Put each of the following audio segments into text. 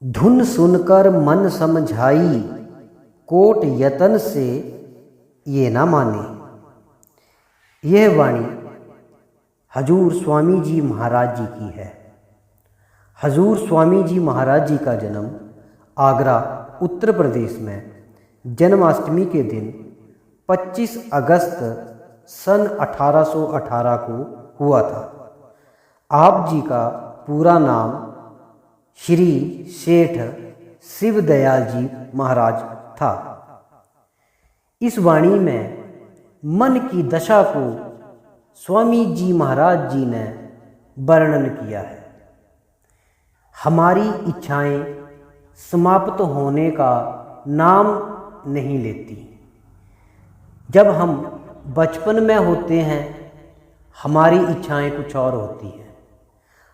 धुन सुनकर मन समझाई, कोट यतन से ये ना माने। यह वाणी हजूर स्वामी जी महाराज जी की है। हजूर स्वामी जी महाराज जी का जन्म आगरा उत्तर प्रदेश में जन्माष्टमी के दिन 25 अगस्त सन 1818 को हुआ था। आप जी का पूरा नाम श्री सेठ शिवदयाल जी महाराज था। इस वाणी में मन की दशा को स्वामी जी महाराज जी ने वर्णन किया है। हमारी इच्छाएं समाप्त होने का नाम नहीं लेती। जब हम बचपन में होते हैं हमारी इच्छाएं कुछ और होती हैं।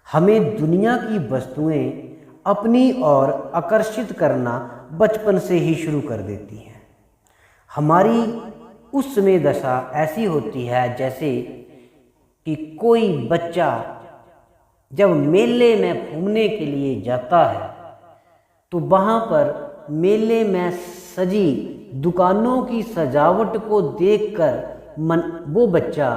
हमें दुनिया की वस्तुएं अपनी ओर आकर्षित करना बचपन से ही शुरू कर देती हैं। हमारी उस समय दशा ऐसी होती है जैसे कि कोई बच्चा जब मेले में घूमने के लिए जाता है तो वहाँ पर मेले में सजी दुकानों की सजावट को देखकर वो बच्चा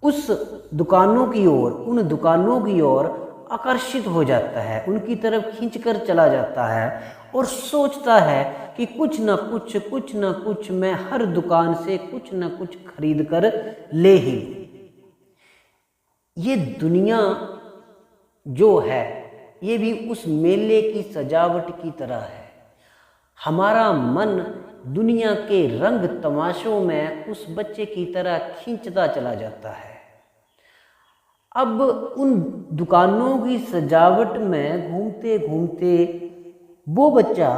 उस दुकानों की ओर, उन दुकानों की ओर आकर्षित हो जाता है, उनकी तरफ खींचकर चला जाता है और सोचता है कि कुछ न कुछ मैं हर दुकान से कुछ न कुछ खरीद कर ले ही। ये दुनिया जो है ये भी उस मेले की सजावट की तरह है। हमारा मन दुनिया के रंग तमाशों में उस बच्चे की तरह खींचता चला जाता है। अब उन दुकानों की सजावट में घूमते घूमते वो बच्चा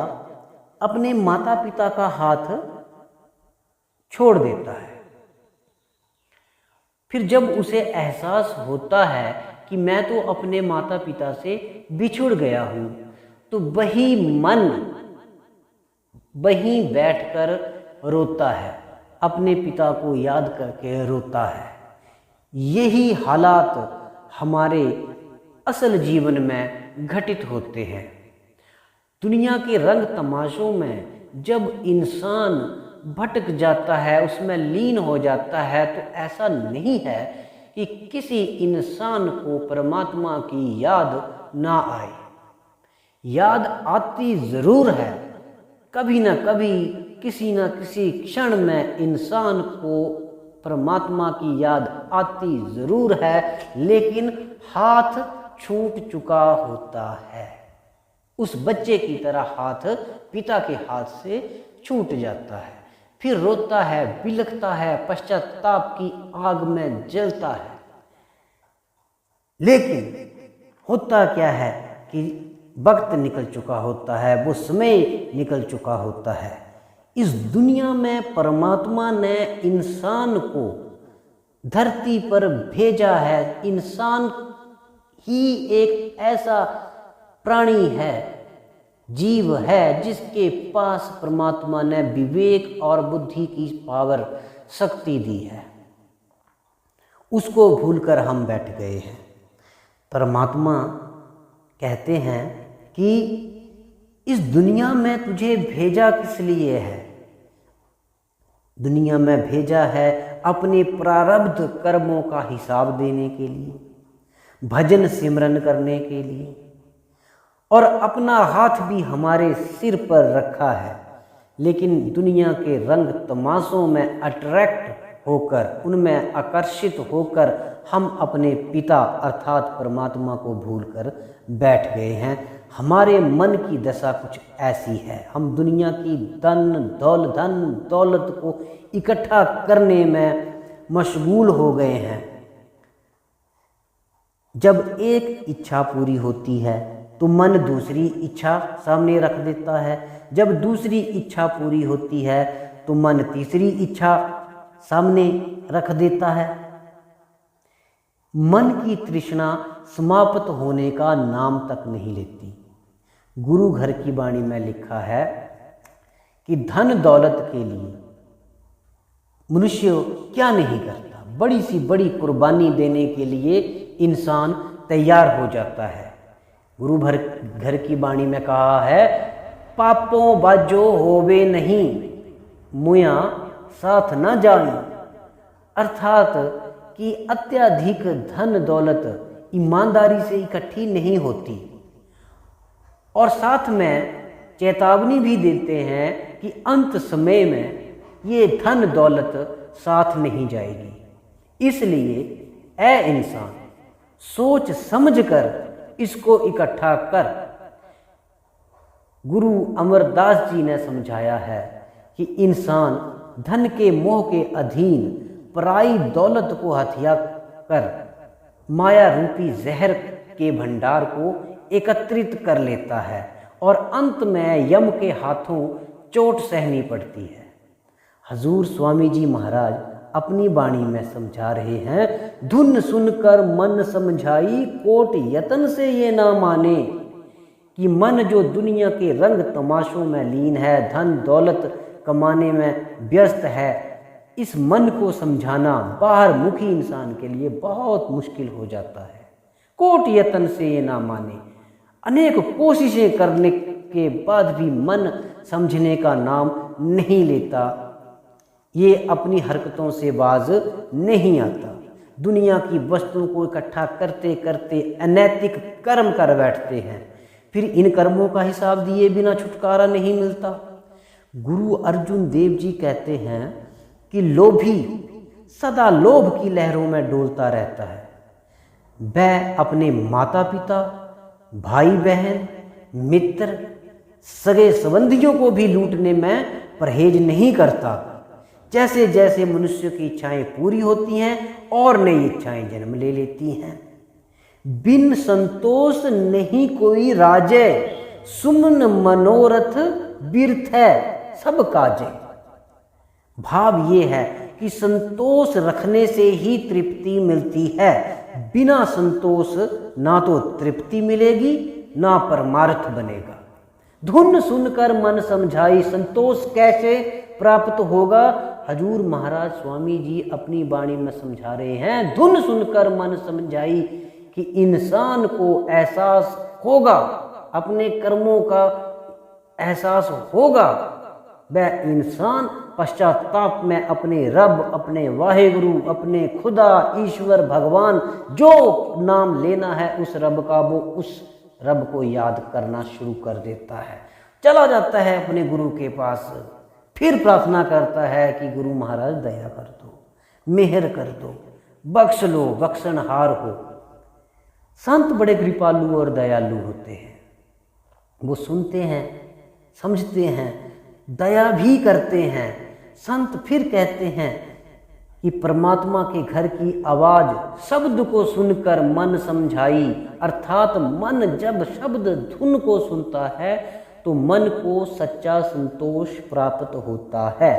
अपने माता पिता का हाथ छोड़ देता है। फिर जब उसे एहसास होता है कि मैं तो अपने माता पिता से बिछुड़ गया हूँ, तो वही मन वहीं बैठकर रोता है, अपने पिता को याद करके रोता है। यही हालात हमारे असल जीवन में घटित होते हैं। दुनिया के रंग तमाशों में जब इंसान भटक जाता है, उसमें लीन हो जाता है, तो ऐसा नहीं है कि किसी इंसान को परमात्मा की याद ना आए। याद आती ज़रूर है, कभी ना कभी किसी न किसी क्षण में इंसान को परमात्मा की याद आती ज़रूर है, लेकिन हाथ छूट चुका होता है। उस बच्चे की तरह हाथ पिता के हाथ से छूट जाता है। फिर रोता है, बिलखता है, पश्चाताप की आग में जलता है। लेकिन होता क्या है कि वक्त निकल चुका होता है, वो समय निकल चुका होता है। इस दुनिया में परमात्मा ने इंसान को धरती पर भेजा है। इंसान ही एक ऐसा प्राणी है, जीव है, जिसके पास परमात्मा ने विवेक और बुद्धि की पावर, शक्ति दी है। उसको भूलकर हम बैठ गए हैं। परमात्मा कहते हैं कि इस दुनिया में तुझे भेजा किस लिए है? दुनिया में भेजा है अपने प्रारब्ध कर्मों का हिसाब देने के लिए, भजन सिमरन करने के लिए, और अपना हाथ भी हमारे सिर पर रखा है। लेकिन दुनिया के रंग तमाशों में अट्रैक्ट होकर, उनमें आकर्षित होकर हम अपने पिता अर्थात परमात्मा को भूलकर बैठ गए हैं। हमारे मन की दशा कुछ ऐसी है। हम दुनिया की धन दौलत को इकट्ठा करने में मशगूल हो गए हैं। जब एक इच्छा पूरी होती है तो मन दूसरी इच्छा सामने रख देता है। जब दूसरी इच्छा पूरी होती है तो मन तीसरी इच्छा सामने रख देता है। मन की तृष्णा समाप्त होने का नाम तक नहीं लेती। गुरु घर की वाणी में लिखा है कि धन दौलत के लिए मनुष्य क्या नहीं करता, बड़ी सी बड़ी कुर्बानी देने के लिए इंसान तैयार हो जाता है। गुरु भर घर की वाणी में कहा है, पापों बाजो होवे नहीं, मुया साथ न जानी। अर्थात कि अत्यधिक धन दौलत ईमानदारी से इकट्ठी नहीं होती। और साथ में चेतावनी भी देते हैं कि अंत समय में ये धन दौलत साथ नहीं जाएगी। इसलिए ऐ इंसान, सोच समझकर इसको इकट्ठा कर। गुरु अमरदास जी ने समझाया है कि इंसान धन के मोह के अधीन पराई दौलत को हथिया कर माया रूपी जहर के भंडार को एकत्रित कर लेता है और अंत में यम के हाथों चोट सहनी पड़ती है। हजूर स्वामी जी महाराज अपनी वाणी में समझा रहे हैं, धुन सुनकर मन समझाई, कोट यतन से ये ना माने। कि मन जो दुनिया के रंग तमाशों में लीन है, धन दौलत कमाने में व्यस्त है, इस मन को समझाना बाहर मुखी इंसान के लिए बहुत मुश्किल हो जाता है। कोट यतन से ये ना माने, अनेक कोशिशें करने के बाद भी मन समझने का नाम नहीं लेता, ये अपनी हरकतों से बाज नहीं आता। दुनिया की वस्तुओं को इकट्ठा करते करते अनैतिक कर्म कर बैठते हैं, फिर इन कर्मों का हिसाब दिए बिना छुटकारा नहीं मिलता। गुरु अर्जुन देव जी कहते हैं कि लोभी सदा लोभ की लहरों में डोलता रहता है। वह अपने माता पिता, भाई बहन, मित्र, सगे संबंधियों को भी लूटने में परहेज नहीं करता। जैसे जैसे मनुष्य की इच्छाएं पूरी होती हैं और नई इच्छाएं जन्म ले लेती हैं। बिन संतोष नहीं कोई राजे, सुमन मनोरथ बिरथ है सब काजे। भाव ये है कि संतोष रखने से ही तृप्ति मिलती है। बिना संतोष ना तो तृप्ति मिलेगी ना परमार्थ बनेगा। धुन सुनकर मन समझाई, संतोष कैसे प्राप्त होगा? हजूर महाराज स्वामी जी अपनी वाणी में समझा रहे हैं, धुन सुनकर मन समझाई कि इंसान को एहसास होगा, अपने कर्मों का एहसास होगा। वह इंसान पश्चाताप में अपने रब, अपने वाहेगुरु, अपने खुदा, ईश्वर, भगवान जो नाम लेना है उस रब का, वो उस रब को याद करना शुरू कर देता है। चला जाता है अपने गुरु के पास, फिर प्रार्थना करता है कि गुरु महाराज दया कर दो, मेहर कर दो, बख्श लो, बख्शनहार हो। संत बड़े कृपालु और दयालु होते हैं। वो सुनते हैं, समझते हैं, दया भी करते हैं। संत फिर कहते हैं कि परमात्मा के घर की आवाज शब्द को सुनकर मन समझाई, अर्थात मन जब शब्द धुन को सुनता है तो मन को सच्चा संतोष प्राप्त होता है।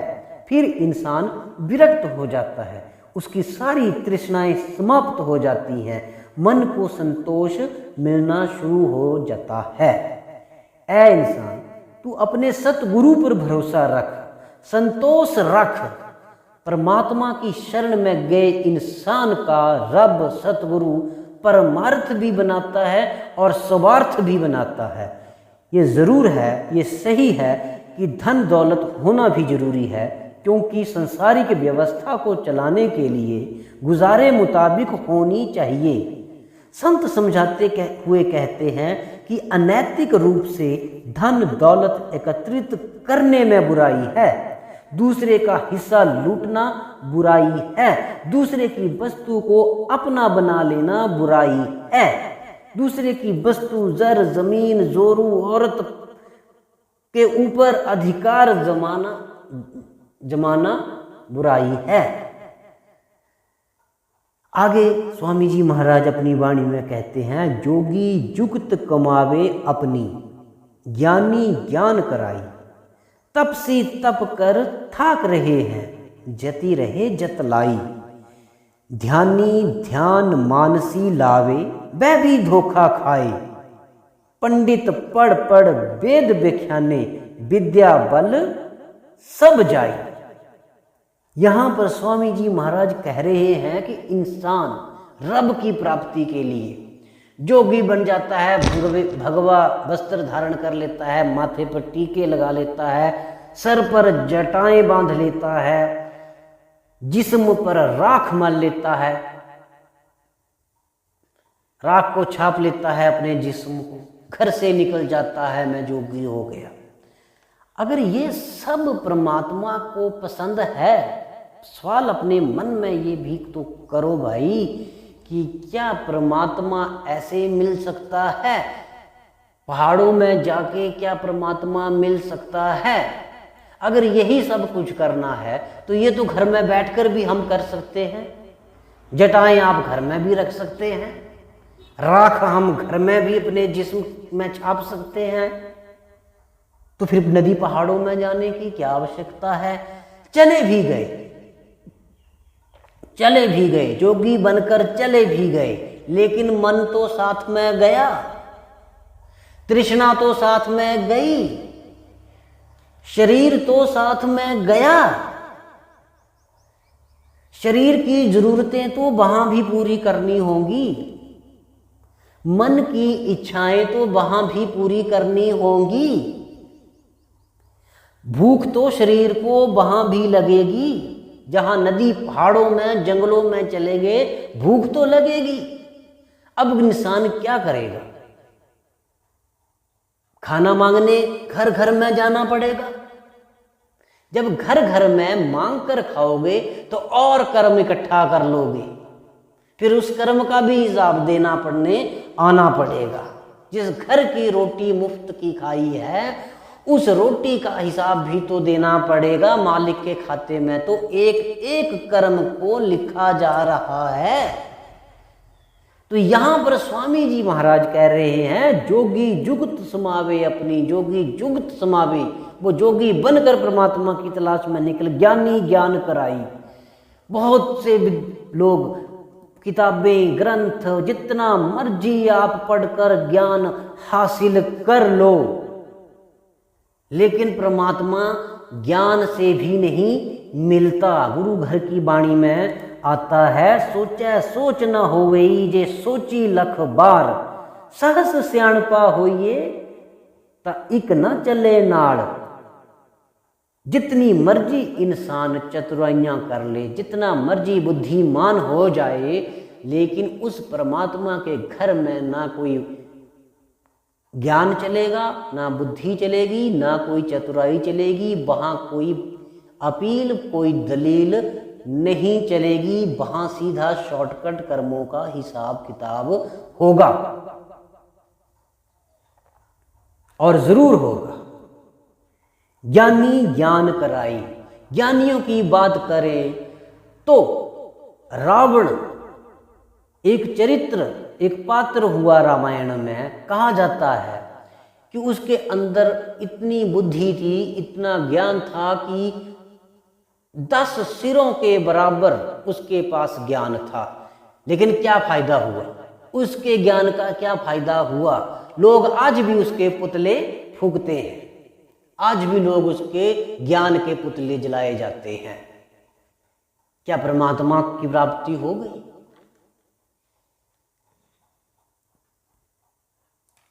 फिर इंसान विरक्त हो जाता है, उसकी सारी तृष्णाएं समाप्त हो जाती हैं, मन को संतोष मिलना शुरू हो जाता है। ऐ इंसान, तू अपने सतगुरु पर भरोसा रख, संतोष रख। परमात्मा की शरण में गए इंसान का रब सतगुरु परमार्थ भी बनाता है और स्वार्थ भी बनाता है। ये ज़रूर है, ये सही है कि धन दौलत होना भी जरूरी है, क्योंकि संसारिक व्यवस्था को चलाने के लिए गुजारे मुताबिक होनी चाहिए। संत समझाते हुए कहते हैं कि अनैतिक रूप से धन दौलत एकत्रित करने में बुराई है, दूसरे का हिस्सा लूटना बुराई है, दूसरे की वस्तु को अपना बना लेना बुराई है, दूसरे की वस्तु, जर, जमीन, जोरू, औरत के ऊपर अधिकार जमाना बुराई है। आगे स्वामी जी महाराज अपनी वाणी में कहते हैं, जोगी जुगत कमावे अपनी, ज्ञानी ज्ञान कराई, तपसी तप कर थाक रहे हैं, जति रहे जतलाई, ध्यानी ध्यान मानसी लावे, वह भी धोखा खाए, पंडित पढ़ पढ़ वेद व्याख्याने, विद्या बल सब जाए। यहाँ पर स्वामी जी महाराज कह रहे हैं कि इंसान रब की प्राप्ति के लिए जोगी बन जाता है, भगवा वस्त्र धारण कर लेता है, माथे पर टीके लगा लेता है, सर पर जटाएं बांध लेता है, जिस्म पर राख मल लेता है, राख को छाप लेता है अपने जिस्म को, घर से निकल जाता है, मैं जोगी हो गया। अगर ये सब परमात्मा को पसंद है, सवाल अपने मन में ये भी तो करो भाई कि क्या परमात्मा ऐसे मिल सकता है? पहाड़ों में जाके क्या परमात्मा मिल सकता है? अगर यही सब कुछ करना है तो ये तो घर में बैठकर भी हम कर सकते हैं। जटाएं आप घर में भी रख सकते हैं, राख हम घर में भी अपने जिस्म में छाप सकते हैं, तो फिर नदी पहाड़ों में जाने की क्या आवश्यकता है? चले भी गए, जोगी बनकर चले भी गए, लेकिन मन तो साथ में गया, तृष्णा तो साथ में गई, शरीर तो साथ में गया। शरीर की जरूरतें तो वहां भी पूरी करनी होंगी, मन की इच्छाएं तो वहां भी पूरी करनी होंगी, भूख तो शरीर को वहां भी लगेगी। जहां नदी पहाड़ों में जंगलों में चले गए, भूख तो लगेगी। अब इंसान क्या करेगा? खाना मांगने घर घर में जाना पड़ेगा। जब घर घर में मांग कर खाओगे तो और कर्म इकट्ठा कर लोगे, फिर उस कर्म का भी हिसाब देना आना पड़ेगा। जिस घर की रोटी मुफ्त की खाई है, उस रोटी का हिसाब भी तो देना पड़ेगा। मालिक के खाते में तो एक एक कर्म को लिखा जा रहा है। तो यहां पर स्वामी जी महाराज कह रहे हैं, जोगी जुगत समावे अपनी, जोगी जुगत समावे। वो जोगी बनकर परमात्मा की तलाश में निकल, ज्ञानी ज्ञान कराई। बहुत से लोग किताबें ग्रंथ जितना मर्जी आप पढ़कर ज्ञान हासिल कर लो, लेकिन परमात्मा ज्ञान से भी नहीं मिलता। गुरु घर की वाणी में आता है, सोचे सोच न होवई जे सोची लख बार, सहस सियाणपा होइए ता इक न चले नाड़। जितनी मर्जी इंसान चतुराइयां कर ले, जितना मर्जी बुद्धिमान हो जाए, लेकिन उस परमात्मा के घर में ना कोई ज्ञान चलेगा, ना बुद्धि चलेगी, ना कोई चतुराई चलेगी। वहां कोई अपील, कोई दलील नहीं चलेगी। वहां सीधा शॉर्टकट कर्मों का हिसाब किताब होगा, और जरूर होगा। ज्ञानी ज्ञान कराई। ज्ञानियों की बात करें तो रावण एक चरित्र, एक पात्र हुआ रामायण में। कहा जाता है कि उसके अंदर इतनी बुद्धि थी, इतना ज्ञान था कि 10 सिरों के बराबर उसके पास ज्ञान था। लेकिन क्या फायदा हुआ? उसके ज्ञान का क्या फायदा हुआ? लोग आज भी उसके पुतले फूंकते हैं, आज भी लोग उसके ज्ञान के पुतले जलाए जाते हैं। क्या परमात्मा की प्राप्ति हो गई?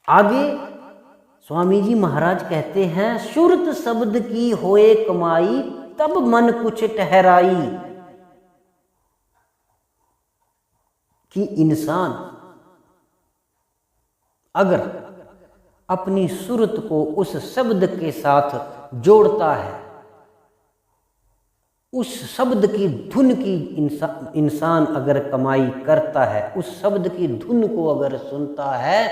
आगे स्वामी जी महाराज कहते हैं, सुरत शब्द की होए कमाई, तब मन कुछ ठहराई। कि इंसान अगर अपनी सुरत को उस शब्द के साथ जोड़ता है, उस शब्द की धुन की इंसान अगर कमाई करता है, उस शब्द की धुन को अगर सुनता है,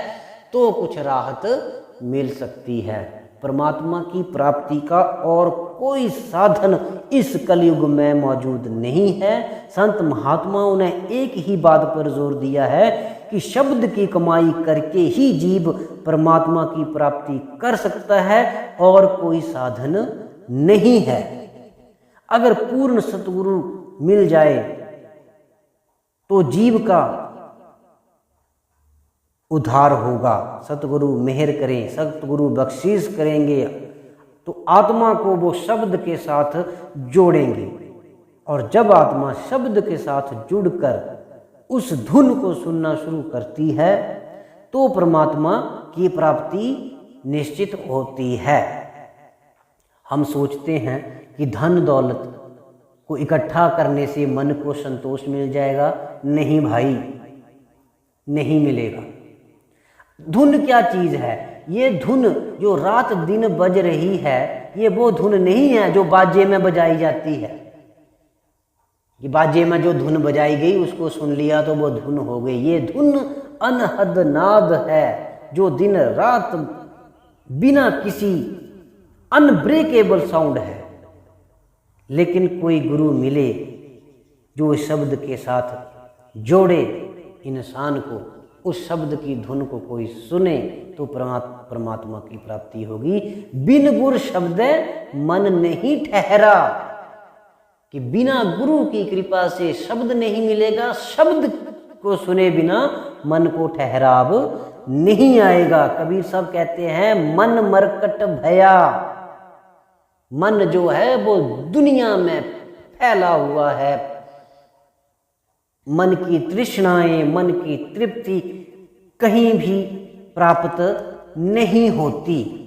तो कुछ राहत मिल सकती है। परमात्मा की प्राप्ति का और कोई साधन इस कलयुग में मौजूद नहीं है। संत महात्माओं ने एक ही बात पर जोर दिया है कि शब्द की कमाई करके ही जीव परमात्मा की प्राप्ति कर सकता है, और कोई साधन नहीं है। अगर पूर्ण सतगुरु मिल जाए तो जीव का उद्धार होगा। सतगुरु मेहर करें, सतगुरु बख्शीश करेंगे तो आत्मा को वो शब्द के साथ जोड़ेंगे, और जब आत्मा शब्द के साथ जुड़कर उस धुन को सुनना शुरू करती है, तो परमात्मा की प्राप्ति निश्चित होती है। हम सोचते हैं कि धन दौलत को इकट्ठा करने से मन को संतोष मिल जाएगा। नहीं भाई, नहीं मिलेगा। धुन क्या चीज है? ये धुन जो रात दिन बज रही है, ये वो धुन नहीं है जो बाजे में बजाई जाती है कि बाजे में जो धुन बजाई गई उसको सुन लिया तो वो धुन हो गई। ये धुन अनहद नाद है जो दिन रात बिना किसी अनब्रेकेबल साउंड है। लेकिन कोई गुरु मिले जो इस शब्द के साथ जोड़े इंसान को, उस शब्द की धुन को कोई सुने तो परमात्मा की प्राप्ति होगी। बिन गुर शब्द मन नहीं ठहरा, कि बिना गुरु की कृपा से शब्द नहीं मिलेगा। शब्द को सुने बिना मन को ठहराव नहीं आएगा। कबीर साहब कहते हैं मन मरकट भया। मन जो है वो दुनिया में फैला हुआ है। मन की तृष्णाएं, मन की तृप्ति कहीं भी प्राप्त नहीं होती।